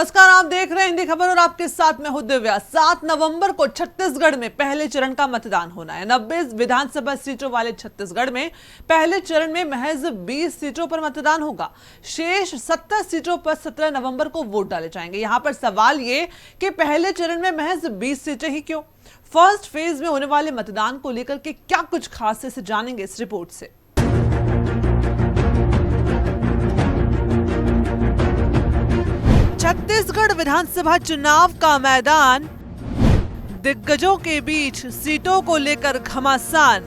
नमस्कार, आप देख रहे हैं हिंदी खबर और आपके साथ मैं हूं दिव्या। 7 नवंबर को छत्तीसगढ़ में पहले चरण का मतदान होना है। 90 विधानसभा सीटों वाले छत्तीसगढ़ में पहले चरण में महज 20 सीटों पर मतदान होगा। शेष 70 सीटों पर 17 नवंबर को वोट डाले जाएंगे। यहां पर सवाल ये कि पहले चरण में महज 20 सीटें ही क्यों? फर्स्ट फेज में होने वाले मतदान को लेकर के क्या कुछ खास है, जानेंगे इस रिपोर्ट से। छत्तीसगढ़ विधानसभा चुनाव का मैदान, दिग्गजों के बीच सीटों को लेकर घमासान।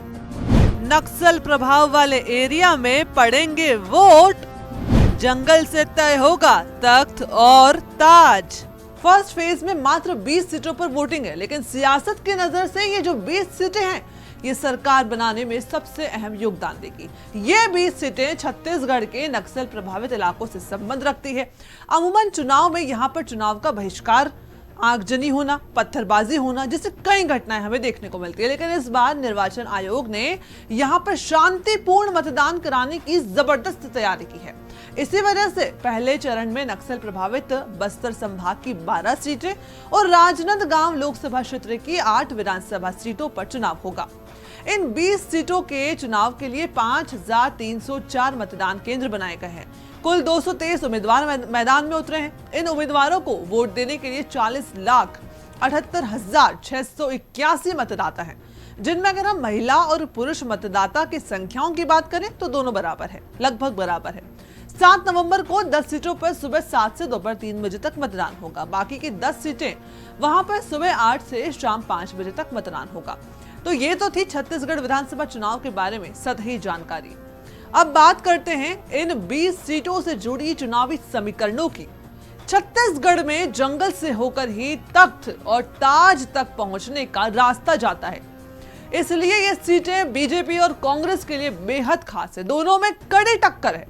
नक्सल प्रभाव वाले एरिया में पड़ेंगे वोट, जंगल से तय होगा तख्त और ताज। फर्स्ट फेज में मात्र 20 सीटों पर वोटिंग है, लेकिन सियासत की नजर से ये जो 20 सीटें हैं, ये सरकार बनाने में सबसे अहम योगदान देगी। ये 20 सीटें छत्तीसगढ़ के नक्सल प्रभावित इलाकों से संबंध रखती है। अमूमन चुनाव में यहाँ पर चुनाव का बहिष्कार, आगजनी होना, पत्थरबाजी होना जैसे कई घटनाएं हमें देखने को मिलती है, लेकिन इस बार निर्वाचन आयोग ने यहाँ पर शांतिपूर्ण मतदान कराने की जबरदस्त तैयारी की है। इसी वजह से पहले चरण में नक्सल प्रभावित बस्तर संभाग की 12 सीटें और राजनांदगांव लोकसभा क्षेत्र की 8 विधानसभा सीटों पर चुनाव होगा। इन 20 सीटों के चुनाव के लिए 5304 मतदान केंद्र बनाए गए हैं। कुल 223 उम्मीदवार मैदान में उतरे हैं। इन उम्मीदवारों को वोट देने के लिए 40,78,681 मतदाता हैं, जिनमें अगर हम महिला और पुरुष मतदाता की संख्याओं की बात करें तो दोनों बराबर है, लगभग बराबर है। 7 नवंबर को 10 सीटों पर सुबह 7 से दोपहर 3 बजे तक मतदान होगा। बाकी की 10 सीटें वहां पर सुबह 8 से शाम 5 बजे तक मतदान होगा। तो ये तो थी छत्तीसगढ़ विधानसभा चुनाव के बारे में सतही जानकारी। अब बात करते हैं इन 20 सीटों से जुड़ी चुनावी समीकरणों की। छत्तीसगढ़ में जंगल से होकर ही तख्त और ताज तक पहुंचने का रास्ता जाता है, इसलिए ये सीटें बीजेपी और कांग्रेस के लिए बेहद खास है। दोनों में कड़ी टक्कर है।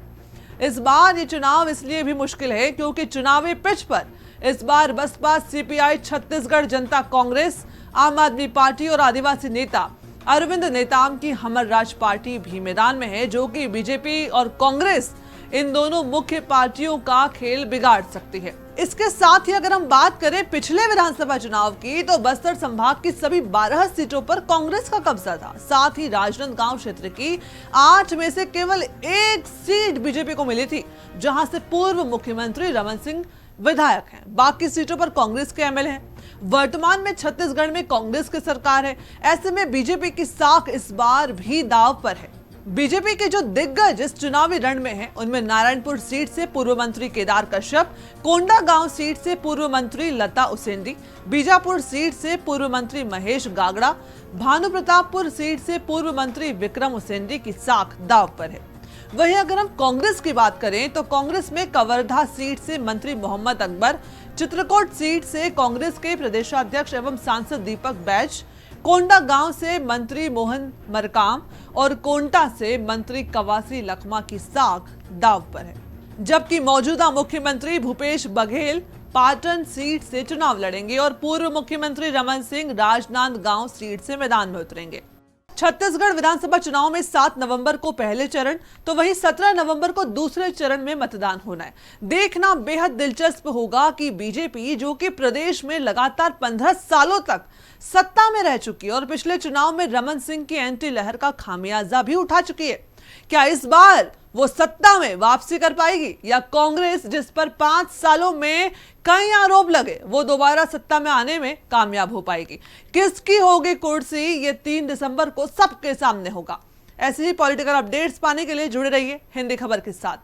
इस बार ये चुनाव इसलिए भी मुश्किल है क्योंकि चुनावी पिच पर इस बार बसपा, सीपीआई, छत्तीसगढ़ जनता कांग्रेस, आम आदमी पार्टी और आदिवासी नेता अरविंद नेताम की हमर राज पार्टी भी मैदान में है, जो कि बीजेपी और कांग्रेस इन दोनों मुख्य पार्टियों का खेल बिगाड़ सकती है। इसके साथ ही अगर हम बात करें पिछले विधानसभा चुनाव की, तो बस्तर संभाग की सभी 12 सीटों पर कांग्रेस का कब्जा था। साथ ही राजनांदगांव क्षेत्र की 8 में से केवल 1 सीट बीजेपी को मिली थी, जहां से पूर्व मुख्यमंत्री रमन सिंह विधायक हैं। बाकी सीटों पर कांग्रेस के एमएलए हैं। वर्तमान में छत्तीसगढ़ में कांग्रेस की सरकार है। ऐसे में बीजेपी की साख इस बार भी दांव पर है। बीजेपी के जो दिग्गज इस चुनावी रण में हैं, उनमें नारायणपुर सीट से पूर्व मंत्री केदार कश्यप, कोंडागांव सीट से पूर्व मंत्री लता उसेंडी, बीजापुर सीट से पूर्व मंत्री महेश गागड़ा, भानुप्रतापपुर सीट से पूर्व मंत्री विक्रम उसेंडी की साख दांव पर है। वहीं अगर हम कांग्रेस की बात करें तो कांग्रेस में कवर्धा सीट से मंत्री मोहम्मद अकबर, चित्रकोट सीट से कांग्रेस के प्रदेशाध्यक्ष एवं सांसद दीपक बैज, कोंडागांव से मंत्री मोहन मरकाम और कोंटा से मंत्री कवासी लखमा की साख दांव पर है। जबकि मौजूदा मुख्यमंत्री भूपेश बघेल पाटन सीट से चुनाव लड़ेंगे और पूर्व मुख्यमंत्री रमन सिंह राजनांदगांव सीट से मैदान में उतरेंगे। छत्तीसगढ़ विधानसभा चुनाव में 7 नवंबर को पहले चरण, तो वहीं 17 नवंबर को दूसरे चरण में मतदान होना है। देखना बेहद दिलचस्प होगा कि बीजेपी, जो कि प्रदेश में लगातार 15 सालों तक सत्ता में रह चुकी है और पिछले चुनाव में रमन सिंह की एंटी लहर का खामियाजा भी उठा चुकी है, क्या इस बार वो सत्ता में वापसी कर पाएगी, या कांग्रेस, जिस पर 5 सालों में कई आरोप लगे, वो दोबारा सत्ता में आने में कामयाब हो पाएगी? किसकी होगी कुर्सी, ये 3 दिसंबर को सबके सामने होगा। ऐसे ही पॉलिटिकल अपडेट्स पाने के लिए जुड़े रहिए हिंदी खबर के साथ।